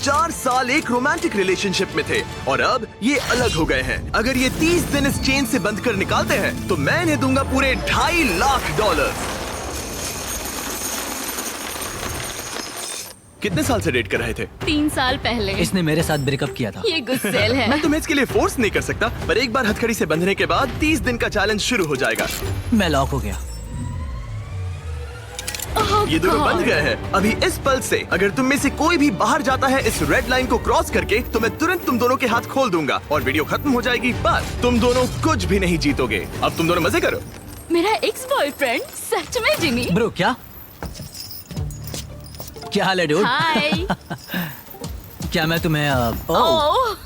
4 साल एक romantic relationship में थे और अब ये अलग हो गए हैं। अगर ये 30 दिन इस चेन से बंद कर निकालते हैं तो मैं इन्हें दूंगा पूरे $2.5 लाख। कितने साल से डेट कर रहे थे? 3 साल पहले। इसने मेरे साथ ब्रेकअप किया था। ये गुस्सेल है। मैं तुम्हें इसके लिए फोर्स नहीं कर सकता, पर एक बार हथकड़ी से बंधने के बाद 30 दिन का चैलेंज शुरू हो जाएगा। मैं लॉक हो गया। ये दोनों बंध गए हैं। अभी इस पल से अगर तुम में से कोई भी बाहर जाता है इस रेड लाइन को क्रॉस करके, तो मैं तुरंत तुम दोनों के हाथ खोल दूंगा और वीडियो खत्म हो जाएगी। पर तुम दोनों कुछ भी नहीं जीतोगे। अब तुम दोनों मजे करो। मेरा एक्स बॉयफ्रेंड सच में जिमी। ब्रो क्या हाल है डूड? हाय। क्या मैं तुम्हें ओह,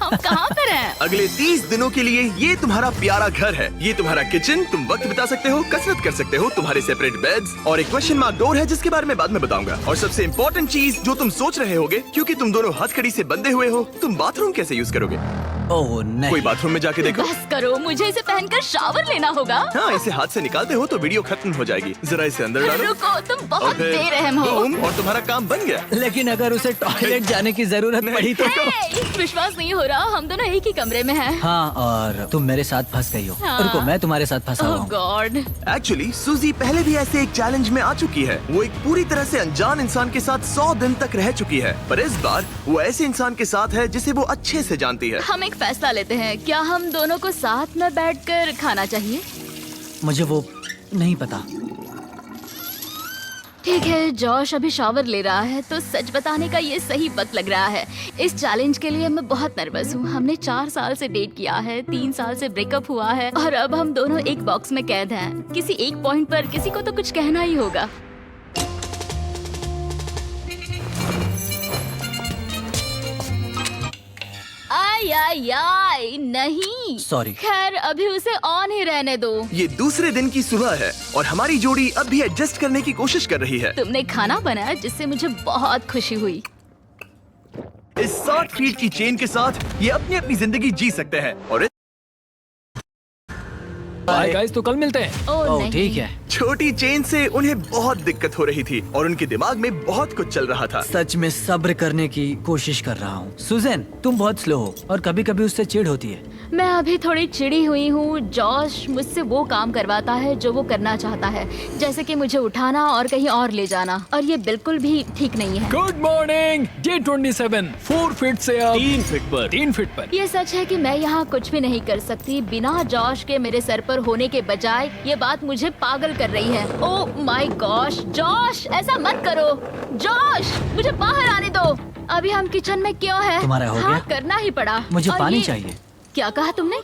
हम कहाँ पर हैं? अगले 30 दिनों के लिए ये तुम्हारा प्यारा घर है। ये तुम्हारा किचन, तुम वक्त बिता सकते हो, कसरत कर सकते हो, तुम्हारे सेपरेट बेड्स और एक क्वेश्चन मार्क डोर है जिसके बारे में बाद में बताऊंगा। और सबसे इम्पोर्टेंट चीज जो तुम सोच रहे होगे, क्योंकि तुम दोनों हथकड़ी से बंधे हुए हो, तुम बाथरूम कैसे यूज करोगे? ओह नहीं। कोई बाथरूम में जाके देखो। बस करो, मुझे इसे पहनकर शावर लेना होगा। हाँ, इसे हाथ से निकालते हो तो वीडियो खत्म हो जाएगी। जरा इसे अंदर डालो। रुको, तुम बहुत और फिर बेरहम हो। बूम, और तुम्हारा काम बन गया। लेकिन अगर उसे टॉयलेट जाने की जरूरत पड़ी तो? हे, विश्वास नहीं हो रहा, हम दोनों एक ही कमरे में हैं। हाँ, और तुम मेरे साथ फंस गई हो। हाँ। रुको, मैं तुम्हारे साथ फंसा हुआ ओह हूँ। गॉड। एक्चुअली सूजी पहले भी ऐसे एक चैलेंज में आ चुकी है। वो एक पूरी तरह से अनजान इंसान के साथ 100 दिन तक रह चुकी है, पर इस बार वो ऐसे इंसान के साथ है जिसे वो अच्छे से जानती है। हम एक फैसला लेते हैं, क्या हम दोनों को साथ में बैठकर खाना चाहिए? मुझे वो नहीं पता। ठीक है, जॉश अभी शावर ले रहा है तो सच बताने का ये सही वक्त लग रहा है। इस चैलेंज के लिए मैं बहुत नर्वस हूँ। हमने 4 साल से डेट किया है, 3 साल से ब्रेकअप हुआ है और अब हम दोनों एक बॉक्स में कैद हैं। किसी एक पॉइंट पर किसी को तो कुछ कहना ही होगा। आई नहीं। Sorry। खैर, अभी उसे ऑन ही रहने दो। ये दूसरे दिन की सुबह है और हमारी जोड़ी अब भी एडजस्ट करने की कोशिश कर रही है। तुमने खाना बनाया जिससे मुझे बहुत खुशी हुई। इस 60 फीट की चेन के साथ ये अपनी अपनी जिंदगी जी सकते हैं और बाय गाइस, तो कल मिलते हैं। ओह नहीं। ठीक है। छोटी चेन से उन्हें बहुत दिक्कत हो रही थी और उनके दिमाग में बहुत कुछ चल रहा था। सच में सब्र करने की कोशिश कर रहा हूँ। सुजैन, तुम बहुत स्लो हो और कभी कभी उससे चिढ़ होती है। मैं अभी थोड़ी चिड़ी हुई हूँ। जॉश मुझसे वो काम करवाता है जो वो करना चाहता है, जैसे कि मुझे उठाना और कहीं और ले जाना, और ये बिल्कुल भी ठीक नहीं है। Good morning. डे 27 4 फीट से अब 3 फीट पर। 3 फीट पर। ये सच है कि मैं यहाँ कुछ भी नहीं कर सकती बिना जॉश के। मेरे सर पर होने के बजाय ये बात मुझे पागल कर रही है। ओह माय गॉश, जॉश ऐसा मत करो। जॉश, मुझे बाहर आने दो। अभी हम किचन में क्यों हैं? तुम्हारा हो हाँ, गया? करना ही पड़ा। मुझे और पानी चाहिए। क्या कहा तुमने?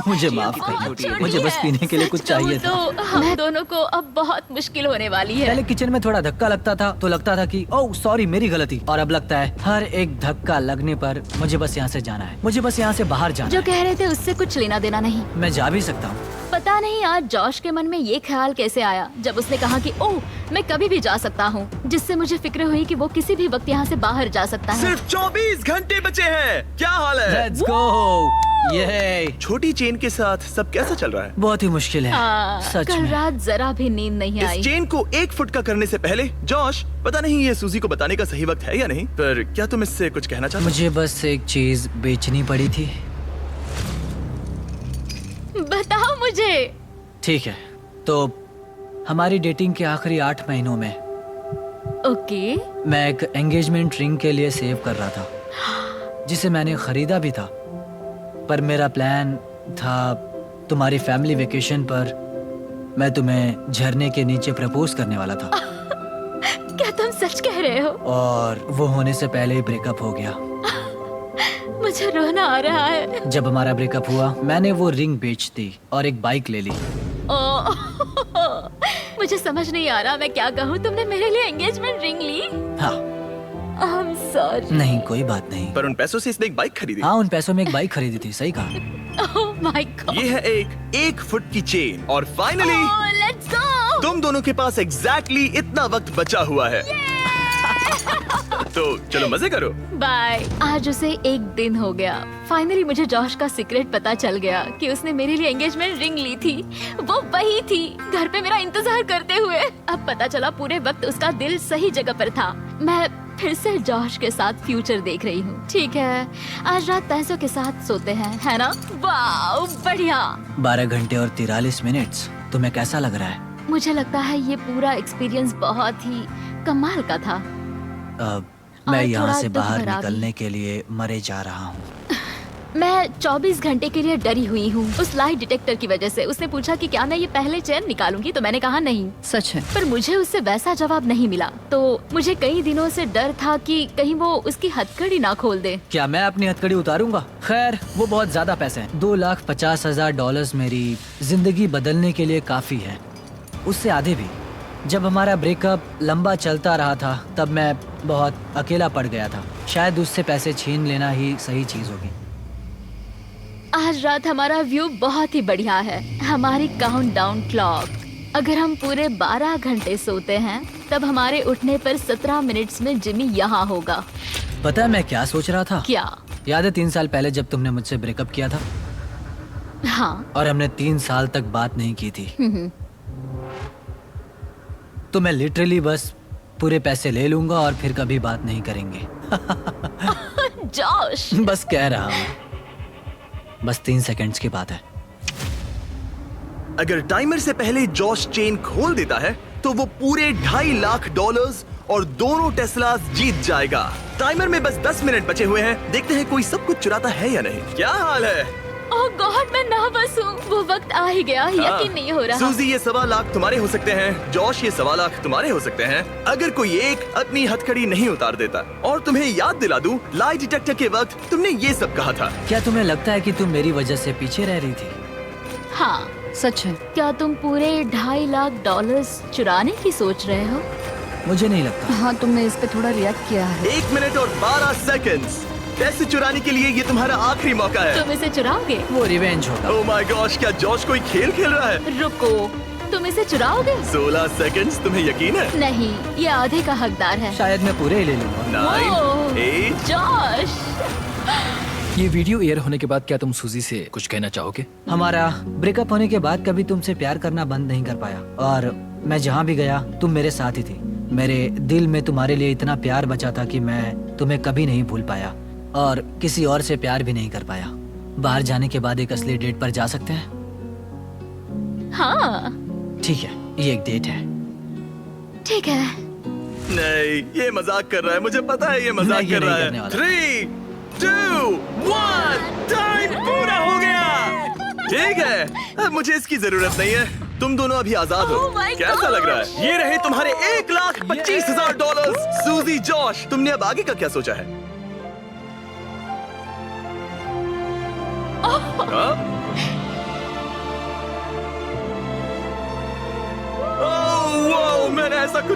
मुझे माफ कर, मुझे बस पीने के लिए कुछ चाहिए था। तो हम दोनों को अब बहुत मुश्किल होने वाली है। पहले किचन में थोड़ा धक्का लगता था तो लगता था कि ओह सॉरी मेरी गलती, और अब लगता है हर एक धक्का लगने पर मुझे बस यहाँ से जाना है, मुझे बस यहाँ से बाहर जाना जो है। कह रहे थे उससे कुछ लेना देना नहीं। मैं जा भी सकता हूँ। पता नहीं आज जॉश के मन में ये ख्याल कैसे आया जब उसने कहा कि ओह मैं कभी भी जा सकता हूँ, जिससे मुझे फिक्र हुई कि वो किसी भी वक्त यहाँ से बाहर जा सकता है। सिर्फ 24 घंटे बचे हैं। क्या हाल है? Let's go. ये छोटी चेन के साथ सब कैसा चल रहा है? बहुत ही मुश्किल है। सच कल में। रात जरा भी नींद नहीं आई। इस चेन को 1 फुट का करने से पहले जॉश, पता नहीं ये सूजी को बताने का सही वक्त है या नहीं, पर क्या तुम इससे कुछ कहना चाहते हो? मुझे बस एक चीज बेचनी पड़ी थी। बताओ मुझे। ठीक है, तो हमारी डेटिंग के आखिरी 8 महीनों में ओके। मैं एक एंगेजमेंट रिंग के लिए सेव कर रहा था, जिसे मैंने खरीदा भी था। पर मेरा प्लान था तुम्हारी फैमिली वेकेशन पर मैं तुम्हें झरने के नीचे प्रपोज करने वाला था। क्या तुम सच कह रहे हो? और वो होने से पहले ही ब्रेकअप हो गया। मुझे रोना आ रहा है। जब हमारा ब्रेकअप हुआ मैंने वो रिंग बेच दी और एक बाइक ले ली। मुझे समझ नहीं आ रहा मैं क्या कहूँ। तुमने मेरे लिए एंगेजमेंट रिंग ली? हाँ। I'm sorry। नहीं, कोई बात नहीं। पर उन पैसों से इसने एक बाइक खरीदी। हाँ, उन पैसों में एक बाइक खरीदी थी। सही कहा। Oh my God। ये है एक फुट की चेन और फाइनली Let's go। तुम दोनों के पास एग्जैक्टली इतना वक्त बचा हुआ है। तो चलो मजे करो। बाय। आज उसे 1 दिन हो गया। फाइनली मुझे जॉश का सीक्रेट पता चल गया कि उसने मेरे लिए एंगेजमेंट रिंग ली थी। वो वही थी, घर पे मेरा इंतजार करते हुए। अब पता चला पूरे वक्त उसका दिल सही जगह पर था। मैं फिर से जॉश के साथ फ्यूचर देख रही हूँ। ठीक है, आज रात पैसों के साथ सोते हैं, है ना? वाह, बढ़िया। 12 घंटे और 43 मिनट्स। तुम्हें कैसा लग रहा है? मुझे लगता है ये पूरा एक्सपीरियंस बहुत ही कमाल का था। मैं और यहाँ थोड़ा से दुख बाहर भरा भी। निकलने के लिए मरे जा रहा हूँ। मैं 24 घंटे के लिए डरी हुई हूँ उस लाई डिटेक्टर की वजह से। उसने पूछा कि क्या मैं ये पहले चेन निकालूंगी, तो मैंने कहा नहीं। सच है। पर मुझे उससे वैसा जवाब नहीं मिला, तो मुझे कई दिनों से डर था कि कहीं वो उसकी हथकड़ी ना खोल दे। क्या मैं अपनी हथकड़ी उतारूंगा? खैर, वो बहुत ज्यादा पैसे हैं। $2,50,000 मेरी जिंदगी बदलने के लिए काफी है, उससे आधे भी। जब हमारा ब्रेकअप लंबा चलता रहा था तब मैं बहुत अकेला पड़ गया था। शायद उससे पैसे छीन लेना ही सही चीज होगी। आज रात हमारा व्यू बहुत ही बढ़िया है। हमारी काउंटडाउन क्लॉक, अगर हम पूरे 12 घंटे सोते हैं तब हमारे उठने पर 17 मिनट्स में जिमी यहाँ होगा। पता है मैं क्या सोच रहा था? क्या? याद है 3 साल पहले जब तुमने मुझसे ब्रेकअप किया था हाँ। और हमने 3 साल तक बात नहीं की थी? तो मैं लिटरली बस पूरे पैसे ले लूंगा और फिर कभी बात नहीं करेंगे। जॉश, बस कह रहा हूँ, बस 3 सेकंड्स की बात है। अगर टाइमर से पहले जॉश चेन खोल देता है तो वो पूरे $2.5 लाख और दोनों टेस्लास जीत जाएगा। टाइमर में बस 10 मिनट बचे हुए हैं। देखते हैं कोई सब कुछ चुराता है या नहीं। क्या हाल है? ओह गॉड, मैं नर्वस हूँ। वो वक्त आ ही गया, यकीन नहीं हो रहा। सूजी, ये 1.25 लाख तुम्हारे हो सकते हैं। जॉश, ये 1.25 लाख तुम्हारे हो सकते हैं अगर कोई एक अपनी हथकड़ी नहीं उतार देता। और तुम्हें याद दिला दूं, लाई डिटेक्टर के वक्त तुमने ये सब कहा था। क्या तुम्हें लगता है कि तुम मेरी वजह से पीछे रह रही थी? हाँ। सच है। क्या तुम पूरे $2.5 लाख चुराने की सोच रहे हो? मुझे नहीं लगता। हाँ, तुमने इस पे थोड़ा रिएक्ट किया है। 1 मिनट और 12 सेकंड्स। पैसे चुराने के लिए ये तुम्हारा आखिरी मौका है। तुम इसे चुराओगे? वो रिवेंज होगा। ओह माय गॉश, क्या जॉश कोई खेल खेल रहा है? रुको, तुम इसे चुराओगे? 16 सेकंड्स। तुम्हें यकीन है? नहीं, ये आधे का हकदार है। शायद मैं पूरे ही ले लूंगा। 9, ओह, 8। जॉश, ये वीडियो एयर होने के बाद क्या तुम सूजी से कुछ कहना चाहोगे? हमारा ब्रेकअप होने के बाद कभी तुमसे प्यार करना बंद नहीं कर पाया और मैं जहाँ भी गया तुम मेरे साथ ही थी। मेरे दिल में तुम्हारे लिए इतना प्यार बचा था कि मैं तुम्हें कभी नहीं भूल पाया और किसी और से प्यार भी नहीं कर पाया। बाहर जाने के बाद एक असली डेट पर जा सकते हैं? हाँ ठीक है, ये एक डेट है। ठीक है। नहीं, ये मजाक कर रहा है। मुझे पता है ये मजाक नहीं, ये कर रहा नहीं है। करने वाला। 3, 2, 1, टाइम पूरा हो गया। ठीक है, अब मुझे इसकी जरूरत नहीं है। तुम दोनों अभी आजाद हो। Oh my कैसा लग रहा gosh! है? ये रहे तुम्हारे $1,25,000। सूजी, जॉश, तुमने अब आगे का क्या सोचा है? हाँ? ओह, वाओ, मैंने ऐसा कुछ